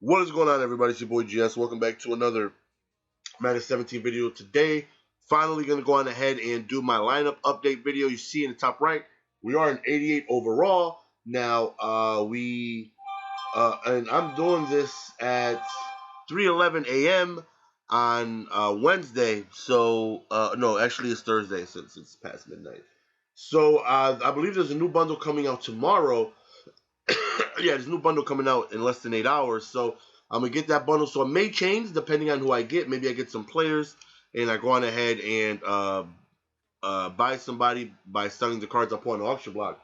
What is going on, everybody? It's your boy GS. Welcome back to another Madden 17 video. Today, finally going to go on ahead and do my lineup update video. You see in the top right, we are in 88 overall. Now, and I'm doing this at 3:11 a.m. on Wednesday. So, no, actually it's Thursday since it's past midnight. So, I believe there's a new bundle coming out tomorrow. Yeah, there's a new bundle coming out in less than 8 hours, so I'm going to get that bundle. So it may change depending on who I get. Maybe I get some players, and I go on ahead and buy somebody by selling the cards I put on the auction block.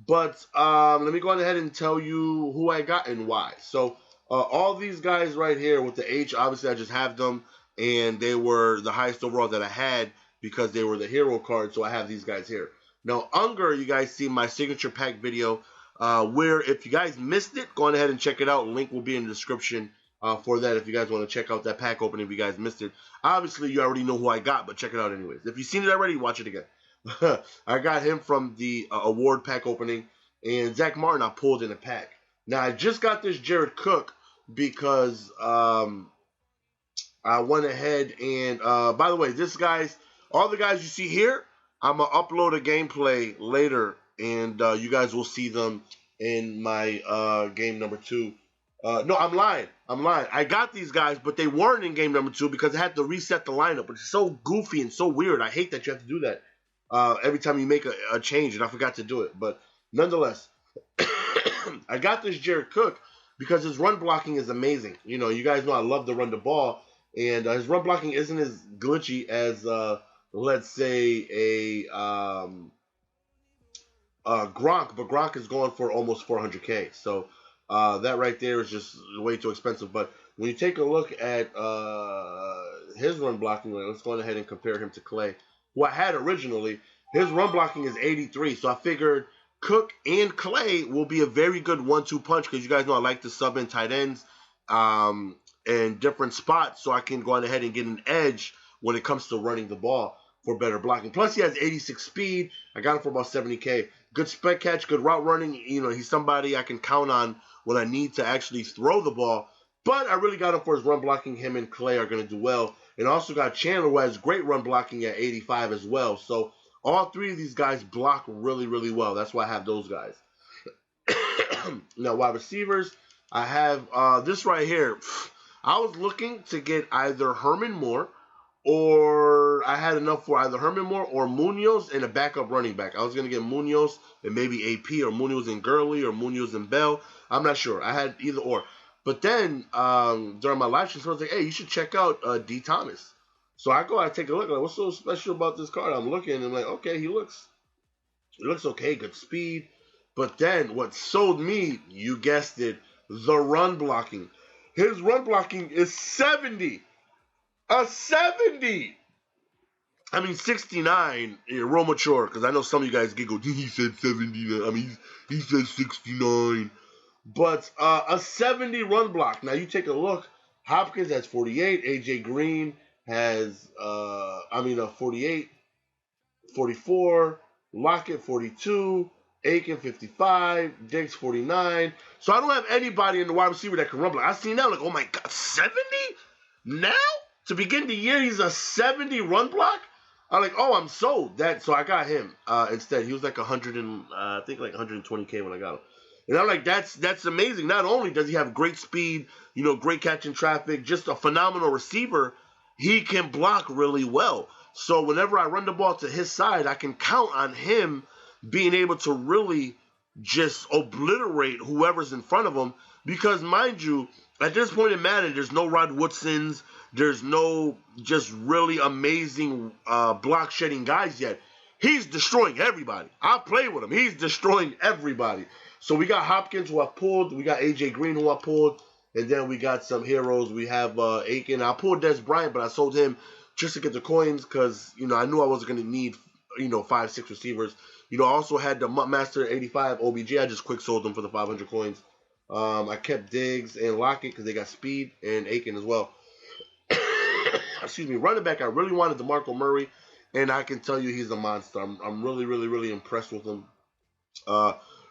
But let me go on ahead and tell you who I got and why. So all these guys right here with the H, obviously I just have them, and they were the highest overall that I had because they were the hero cards, so I have these guys here. Now, Unger, you guys see my signature pack video, where if you guys missed it, go on ahead and check it out. Link will be in the description for that if you guys want to check out that pack opening if you guys missed it. Obviously, you already know who I got, but check it out anyways. If you've seen it already, watch it again. I got him from the award pack opening, and Zach Martin I pulled in a pack. Now, I just got this Jared Cook because I went ahead and, by the way, all the guys you see here, I'm going to upload a gameplay later, and you guys will see them in my game number 2. No, I'm lying. I got these guys, but they weren't in game number 2 because I had to reset the lineup. It's so goofy and so weird. I hate that you have to do that every time you make a change, and I forgot to do it. But nonetheless, I got this Jared Cook because his run blocking is amazing. You know, you guys know I love to run the ball, and his run blocking isn't as glitchy as, let's say, a Gronk, but Gronk is going for almost 400K. So that right there is just way too expensive. But when you take a look at his run blocking, let's go ahead and compare him to Clay, who I had originally. His run blocking is 83. So I figured Cook and Clay will be a very good 1-2 punch because you guys know I like to sub in tight ends in different spots so I can go on ahead and get an edge when it comes to running the ball for better blocking. Plus, he has 86 speed. I got him for about 70K. Good spec catch, good route running. You know, he's somebody I can count on when I need to actually throw the ball. But I really got him for his run blocking. Him and Clay are going to do well. And I also got Chandler, who has great run blocking at 85 as well. So all three of these guys block really, really well. That's why I have those guys. Now, wide receivers, I have this right here. I was looking to get either Herman Moore, or I had enough for either Herman Moore or Munoz and a backup running back. I was going to get Munoz and maybe AP, or Munoz and Gurley, or Munoz and Bell. I'm not sure. I had either or. But then during my live stream, I was like, hey, you should check out D. Thomas. So I take a look. Like, what's so special about this card? I'm looking, and I'm like, okay, he looks okay, good speed. But then what sold me, you guessed it, the run blocking. His run blocking is 70. A 70! I mean, 69, real mature, because I know some of you guys giggle, he said 70, I mean, he said 69. But a 70 run block. Now, you take a look, Hopkins has 48, A.J. Green has, 48, 44, Lockett 42, Aiken 55, Diggs 49. So I don't have anybody in the wide receiver that can run block. I see now, like, oh my God, 70? Now? To begin the year, he's a 70 run block? I'm like, oh, I'm sold. So I got him instead. He was like 100 and I think like 120K when I got him. And I'm like, that's amazing. Not only does he have great speed, you know, great catch in traffic, just a phenomenal receiver, he can block really well. So whenever I run the ball to his side, I can count on him being able to really just obliterate whoever's in front of him. Because mind you, at this point in Madden, there's no Rod Woodsons. There's no just really amazing block shedding guys yet. He's destroying everybody. I play with him. He's destroying everybody. So we got Hopkins, who I pulled. We got A.J. Green, who I pulled. And then we got some heroes. We have Aiken. I pulled Des Bryant, but I sold him just to get the coins because, you know, I knew I wasn't going to need, 5-6 receivers. You know, I also had the Master 85 OBJ. I just quick sold them for the 500 coins. I kept Diggs and Lockett because they got speed, and Aiken as well. Excuse me, running back, I really wanted DeMarco Murray, and I can tell you he's a monster. I'm really, really, really impressed with him.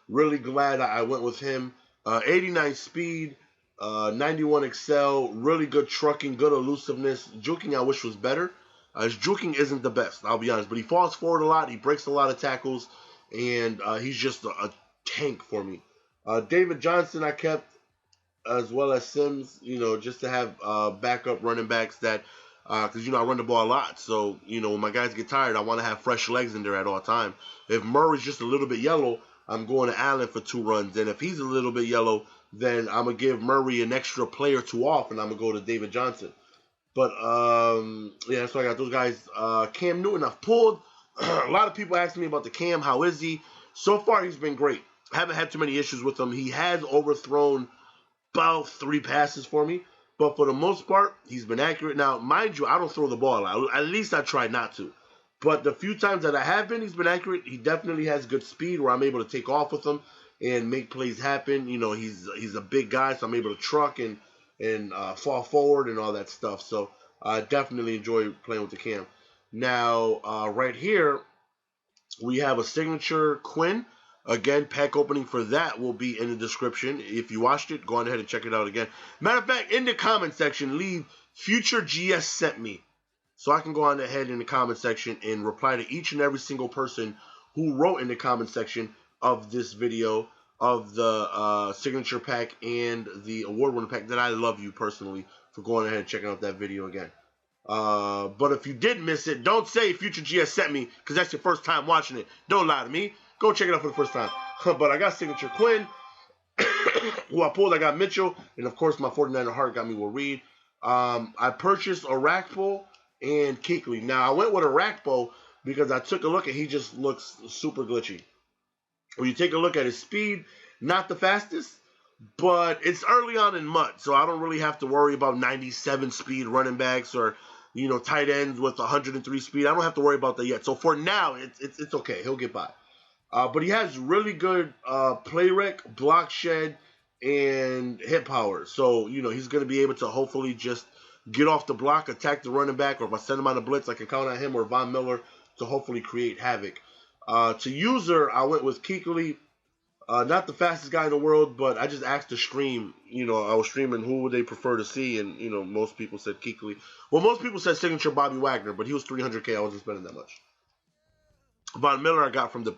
Really glad I went with him. 89 speed, 91 Excel, really good trucking, good elusiveness. Juking I wish was better. His juking isn't the best, I'll be honest. But he falls forward a lot. He breaks a lot of tackles. And he's just a tank for me. David Johnson I kept, as well as Sims, just to have backup running backs that, because, I run the ball a lot. So, when my guys get tired, I want to have fresh legs in there at all time. If Murray's just a little bit yellow, I'm going to Allen for 2 runs. And if he's a little bit yellow, then I'm going to give Murray an extra play or 2 off, and I'm going to go to David Johnson. But, yeah, that's why I got those guys. Cam Newton, I've pulled. A lot of people asking me about the Cam. How is he? So far, he's been great. Haven't had too many issues with him. He has overthrown about 3 passes for me. But for the most part, he's been accurate. Now, mind you, I don't throw the ball out. At least I try not to. But the few times that I have been, he's been accurate. He definitely has good speed where I'm able to take off with him and make plays happen. He's a big guy, so I'm able to truck and fall forward and all that stuff. So I definitely enjoy playing with the Cam. Now, right here, we have a signature Quinn. Again, pack opening for that will be in the description. If you watched it, go on ahead and check it out again. Matter of fact, in the comment section, leave Future GS sent me. So I can go on ahead in the comment section and reply to each and every single person who wrote in the comment section of this video, of the signature pack and the award-winning pack, that I love you personally for going ahead and checking out that video again. But if you did miss it, don't say Future GS sent me, because that's your first time watching it. Don't lie to me. Go check it out for the first time. But I got signature Quinn, who I pulled. I got Mitchell, and of course my 49er heart got me Will Reed. I purchased a Rakpo and Kuechly. Now I went with a Rakpo because I took a look and he just looks super glitchy. When you take a look at his speed, not the fastest, but it's early on in mud, so I don't really have to worry about 97 speed running backs or tight ends with 103 speed. I don't have to worry about that yet. So for now, it's okay. He'll get by. But he has really good play rec, block shed, and hit power. So, he's going to be able to hopefully just get off the block, attack the running back, or if I send him on a blitz, I can count on him or Von Miller to hopefully create havoc. To user, I went with Kuechly. Not the fastest guy in the world, but I just asked to stream. I was streaming who would they prefer to see, and, most people said Kuechly. Well, most people said signature Bobby Wagner, but he was $300K. I wasn't spending that much. Von Miller I got from the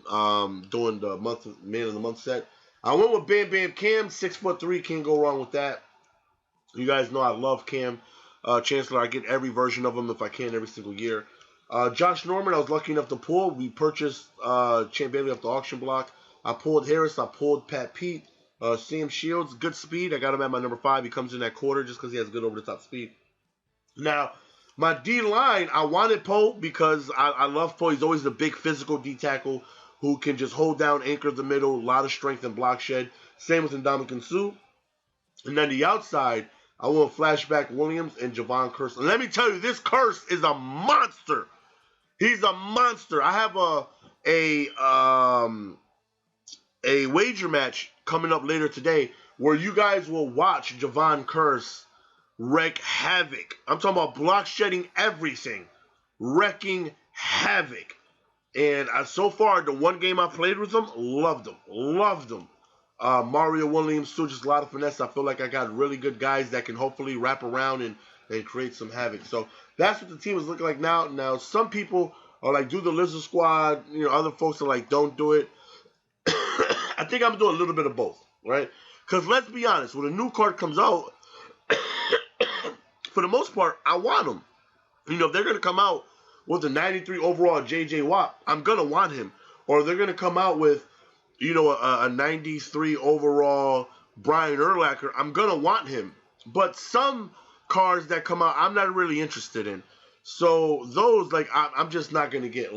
doing the man of the month set. I went with Bam Bam Cam, 6'3", can't go wrong with that. You guys know I love Cam Chancellor. I get every version of him if I can every single year. Josh Norman, I was lucky enough to pull. We purchased Champ Bailey off the auction block. I pulled Harris. I pulled Pat Pete. Sam Shields, good speed. I got him at my number 5. He comes in that quarter just because he has good over-the-top speed. Now, my D-line, I wanted Poe because I love Poe. He's always the big physical D-tackle who can just hold down, anchor the middle, a lot of strength and block shed. Same with Ndamukong Suh. And then the outside, I want Flashback Williams and Javon Curse. And let me tell you, this Curse is a monster. He's a monster. I have a wager match coming up later today where you guys will watch Javon Curse wreak havoc. I'm talking about block shedding everything, wrecking havoc. And so far, the one game I played with him, loved him. Mario Williams, too, just a lot of finesse. I feel like I got really good guys that can hopefully wrap around and create some havoc. So that's what the team is looking like now. Now, some people are like, do the Lizzard squad. Other folks are like, don't do it. I think I'm doing a little bit of both, right? Because let's be honest, when a new card comes out, for the most part, I want them. If they're going to come out with a 93 overall J.J. Watt, I'm going to want him. Or they're going to come out with, a 93 overall Brian Urlacher, I'm going to want him. But some cards that come out, I'm not really interested in. So those, I'm just not going to get.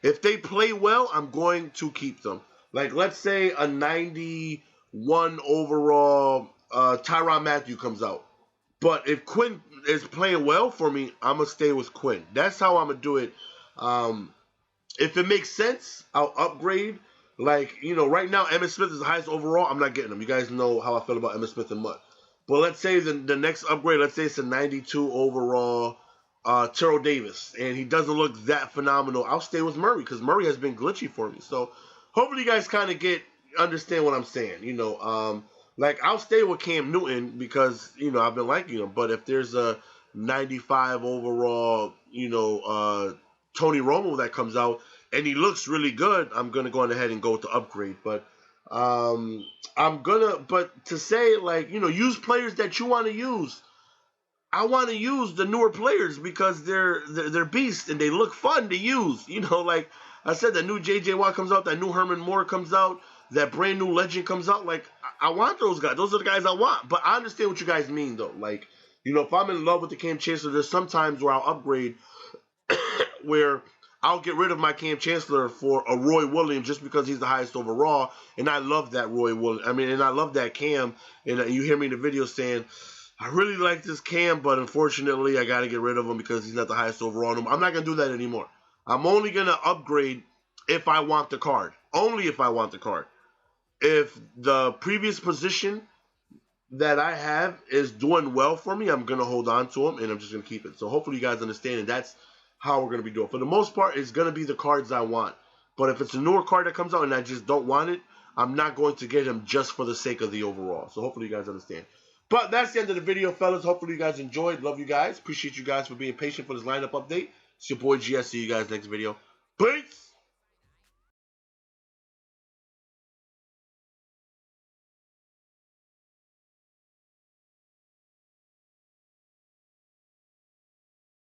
If they play well, I'm going to keep them. Let's say a 91 overall Tyrann Mathieu comes out. But if Quinn is playing well for me, I'm going to stay with Quinn. That's how I'm going to do it. If it makes sense, I'll upgrade. Right now, Emmitt Smith is the highest overall. I'm not getting him. You guys know how I feel about Emmitt Smith and Mutt. But let's say the next upgrade, let's say it's a 92 overall Terrell Davis. And he doesn't look that phenomenal. I'll stay with Murray because Murray has been glitchy for me. So hopefully you guys kind of understand what I'm saying. Like, I'll stay with Cam Newton because, you know, I've been liking him. But if there's a 95 overall, you know, Tony Romo that comes out and he looks really good, I'm going to go ahead and go with the upgrade. But but to say, like, you know, use players that you want to use. I want to use the newer players because they're beasts and they look fun to use. You know, like I said, that new J.J. Watt comes out, that new Herman Moore comes out, that brand new legend comes out. Like, I want those guys. Those are the guys I want. But I understand what you guys mean, though. Like, you know, if I'm in love with the Cam Chancellor, there's sometimes where I'll upgrade where I'll get rid of my Cam Chancellor for a Roy Williams just because he's the highest overall. And I love that Roy Williams. I mean, and I love that Cam. And you hear me in the video saying, I really like this Cam, but unfortunately, I got to get rid of him because he's not the highest overall. I'm not going to do that anymore. I'm only going to upgrade if I want the card. Only if I want the card. If the previous position that I have is doing well for me, I'm going to hold on to him, and I'm just going to keep it. So hopefully you guys understand, and that's how we're going to be doing. For the most part, it's going to be the cards I want. But if it's a newer card that comes out and I just don't want it, I'm not going to get him just for the sake of the overall. So hopefully you guys understand. But that's the end of the video, fellas. Hopefully you guys enjoyed. Love you guys. Appreciate you guys for being patient for this lineup update. It's your boy GS. See you guys next video. Peace!